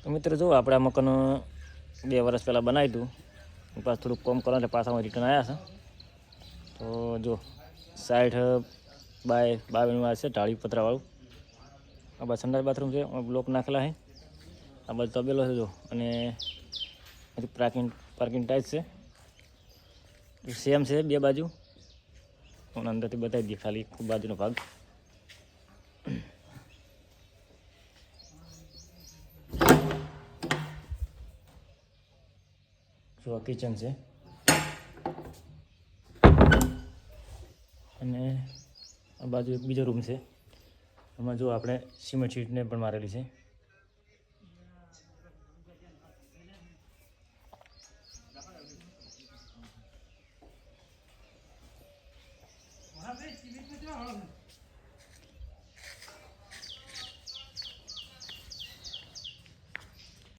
તો મિત્રો જો આપણે આ મકાન 2 વર્ષ પહેલાં બનાવ્યું હતું, પાછું થોડુંક કોમ કરવા એટલે પાછા રિટર્ન આવ્યા છે. તો જો 60 બાય 52 છે, ઢાળી પતરાવાળું. આ બાજુ સંડાસ બાથરૂમ છે, બ્લોક નાખેલા છે. આ બાજુ તબેલો છે જો, અને પાર્કિંગ ટાઈસ છે. સેમ છે બે બાજુ. હું અંદરથી બતાવી દઈએ ખાલી બાજુનો ભાગ. જો કિચન છે, અને આ બાજુ એક બીજો રૂમ છે. એમાં જો આપણે સિમેન્ટ શીટને પણ મારેલી છે.